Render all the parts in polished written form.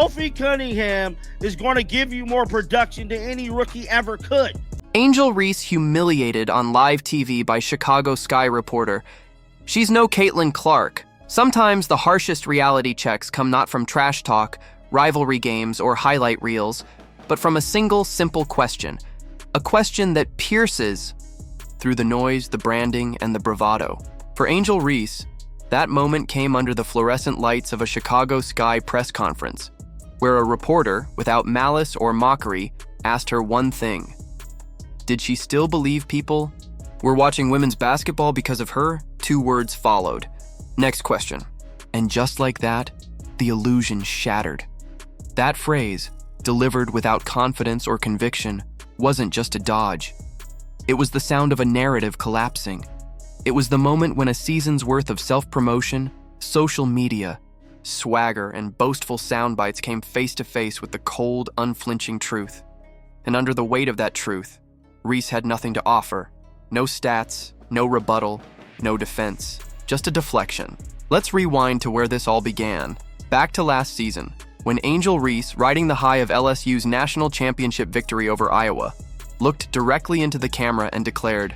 Sophie Cunningham is going to give you more production than any rookie ever could. Angel Reese humiliated on live TV by Chicago Sky reporter. She's no Caitlin Clark. Sometimes the harshest reality checks come not from trash talk, rivalry games, or highlight reels, but from a single simple question. A question that pierces through the noise, the branding, and the bravado. For Angel Reese, that moment came under the fluorescent lights of a Chicago Sky press conference, where a reporter, without malice or mockery, asked her one thing. Did she still believe people were watching women's basketball because of her? 2 words followed. Next question. And just like that, the illusion shattered. That phrase, delivered without confidence or conviction, wasn't just a dodge. It was the sound of a narrative collapsing. It was the moment when a season's worth of self-promotion, social media, swagger, and boastful sound bites came face to face with the cold, unflinching truth. And under the weight of that truth, Reese had nothing to offer. No stats, no rebuttal, no defense, just a deflection. Let's rewind to where this all began. Back to last season, when Angel Reese, riding the high of LSU's national championship victory over Iowa, looked directly into the camera and declared,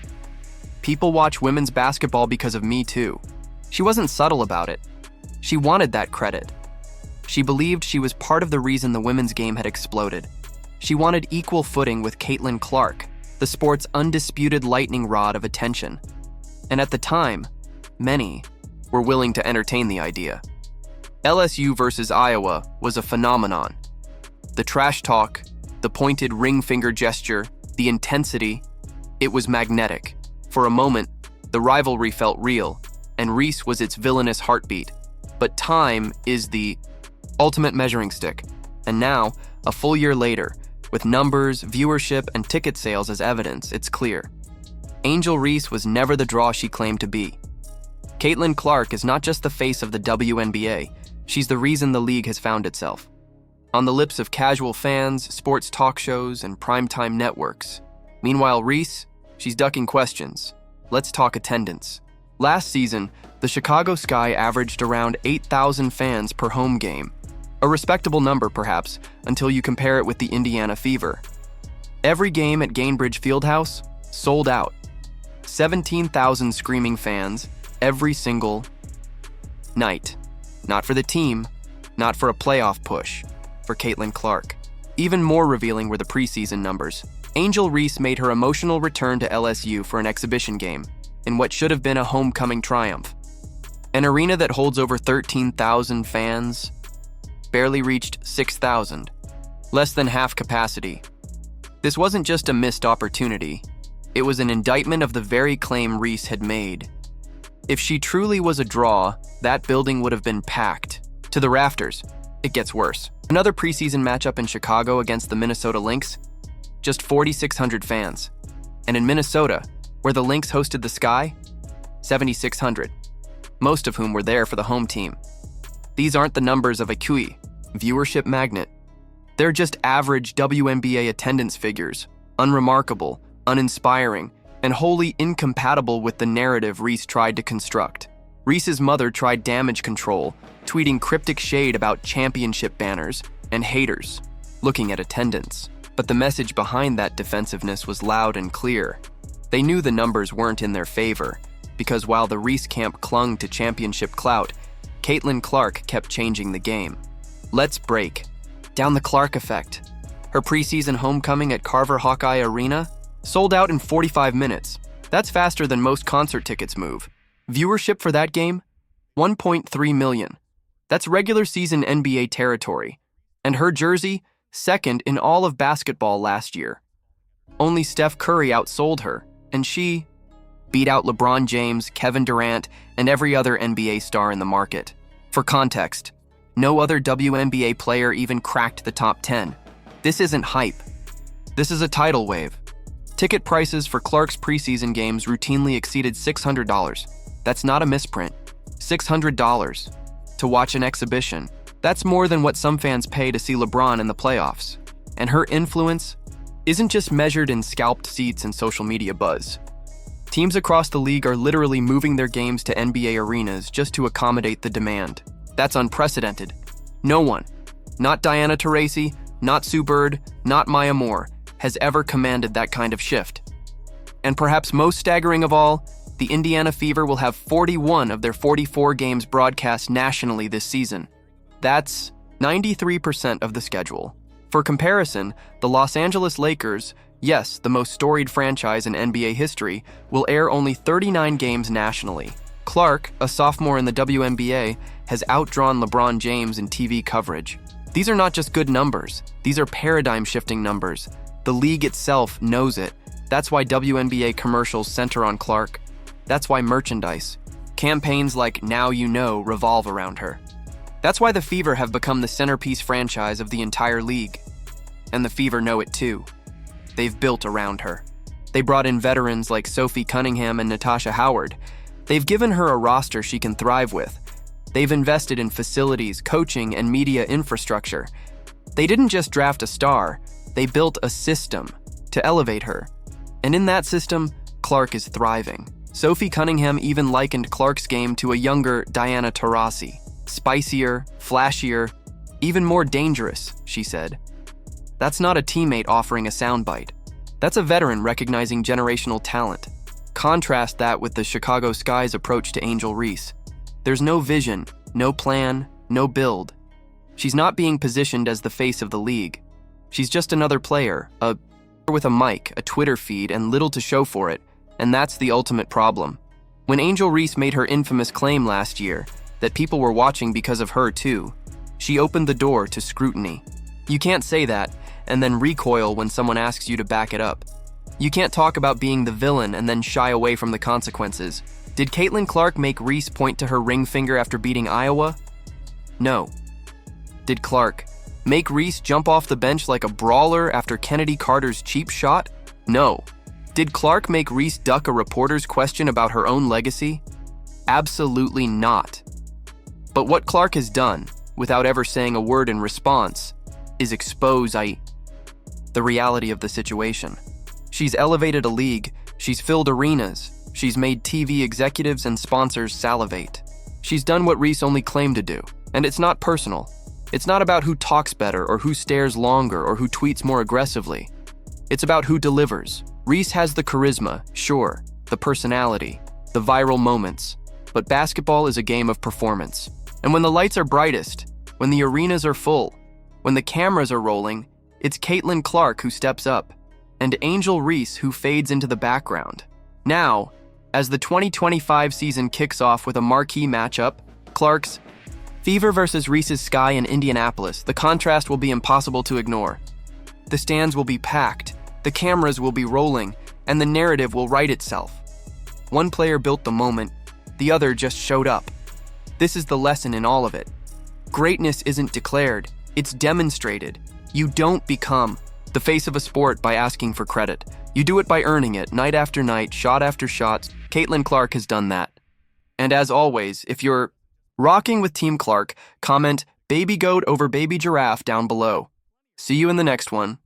"People watch women's basketball because of me too." She wasn't subtle about it. She wanted that credit. She believed she was part of the reason the women's game had exploded. She wanted equal footing with Caitlin Clark, the sport's undisputed lightning rod of attention. And at the time, many were willing to entertain the idea. LSU versus Iowa was a phenomenon. The trash talk, the pointed ring finger gesture, the intensity, it was magnetic. For a moment, the rivalry felt real, and Reese was its villainous heartbeat. But time is the ultimate measuring stick. And now, a full year later, with numbers, viewership, and ticket sales as evidence, it's clear. Angel Reese was never the draw she claimed to be. Caitlin Clark is not just the face of the WNBA, she's the reason the league has found itself. On the lips of casual fans, sports talk shows, and primetime networks. Meanwhile, Reese, she's ducking questions. Let's talk attendance. Last season, the Chicago Sky averaged around 8,000 fans per home game. A respectable number, perhaps, until you compare it with the Indiana Fever. Every game at Gainbridge Fieldhouse, sold out. 17,000 screaming fans, every single night. Not for the team, not for a playoff push, for Caitlin Clark. Even more revealing were the preseason numbers. Angel Reese made her emotional return to LSU for an exhibition game, in what should have been a homecoming triumph. An arena that holds over 13,000 fans barely reached 6,000, less than half capacity. This wasn't just a missed opportunity, it was an indictment of the very claim Reese had made. If she truly was a draw, that building would have been packed to the rafters. It gets worse. Another preseason matchup in Chicago against the Minnesota Lynx, just 4,600 fans. And in Minnesota, where the Lynx hosted the Sky, 7,600, most of whom were there for the home team. These aren't the numbers of a QE, viewership magnet. They're just average WNBA attendance figures, unremarkable, uninspiring, and wholly incompatible with the narrative Reese tried to construct. Reese's mother tried damage control, tweeting cryptic shade about championship banners and haters, looking at attendance. But the message behind that defensiveness was loud and clear. They knew the numbers weren't in their favor, because while the Reese camp clung to championship clout, Caitlin Clark kept changing the game. Let's break down the Clark effect. Her preseason homecoming at Carver Hawkeye Arena sold out in 45 minutes. That's faster than most concert tickets move. Viewership for that game? 1.3 million. That's regular season NBA territory. And her jersey? Second in all of basketball last year. Only Steph Curry outsold her, and she beat out LeBron James, Kevin Durant, and every other NBA star in the market. For context, no other WNBA player even cracked the top 10. This isn't hype. This is a tidal wave. Ticket prices for Clark's preseason games routinely exceeded $600. That's not a misprint. $600 to watch an exhibition. That's more than what some fans pay to see LeBron in the playoffs. And her influence isn't just measured in scalped seats and social media buzz. Teams across the league are literally moving their games to NBA arenas just to accommodate the demand. That's unprecedented. No one, Not Diana Taurasi, not Sue Bird, not Maya Moore has ever commanded that kind of shift. And perhaps most staggering of all, the Indiana Fever will have 41 of their 44 games broadcast nationally this season. That's 93% of the schedule. For comparison, the Los Angeles Lakers, yes, the most storied franchise in NBA history, will air only 39 games nationally. Clark, a sophomore in the WNBA, has outdrawn LeBron James in TV coverage. These are not just good numbers, these are paradigm-shifting numbers. The league itself knows it. That's why WNBA commercials center on Clark. That's why merchandise, campaigns like Now You Know, revolve around her. That's why the Fever have become the centerpiece franchise of the entire league. And the Fever know it too. They've built around her. They brought in veterans like Sophie Cunningham and Natasha Howard. They've given her a roster she can thrive with. They've invested in facilities, coaching, and media infrastructure. They didn't just draft a star, they built a system to elevate her. And in that system, Clark is thriving. Sophie Cunningham even likened Clark's game to a younger Diana Taurasi. Spicier, flashier, even more dangerous, she said. That's not a teammate offering a soundbite. That's a veteran recognizing generational talent. Contrast that with the Chicago Sky's approach to Angel Reese. There's no vision, no plan, no build. She's not being positioned as the face of the league. She's just another player, with a mic, a Twitter feed, and little to show for it, and that's the ultimate problem. When Angel Reese made her infamous claim last year that people were watching because of her too, she opened the door to scrutiny. You can't say that and then recoil when someone asks you to back it up. You can't talk about being the villain and then shy away from the consequences. Did Caitlin Clark make Reese point to her ring finger after beating Iowa? No. Did Clark make Reese jump off the bench like a brawler after Kennedy Carter's cheap shot? No. Did Clark make Reese duck a reporter's question about her own legacy? Absolutely not. But what Clark has done, without ever saying a word in response, is expose the reality of the situation. She's elevated a league, she's filled arenas, she's made TV executives and sponsors salivate. She's done what Reese only claimed to do, and it's not personal. It's not about who talks better or who stares longer or who tweets more aggressively. It's about who delivers. Reese has the charisma, sure, the personality, the viral moments, but basketball is a game of performance. And when the lights are brightest, when the arenas are full, when the cameras are rolling, it's Caitlin Clark who steps up, and Angel Reese who fades into the background. Now, as the 2025 season kicks off with a marquee matchup, Clark's Fever versus Reese's Sky in Indianapolis, the contrast will be impossible to ignore. The stands will be packed, the cameras will be rolling, and the narrative will write itself. One player built the moment, the other just showed up. This is the lesson in all of it. Greatness isn't declared, it's demonstrated. You don't become the face of a sport by asking for credit. You do it by earning it, night after night, shot after shot. Caitlin Clark has done that. And as always, if you're rocking with Team Clark, comment baby goat over baby giraffe down below. See you in the next one.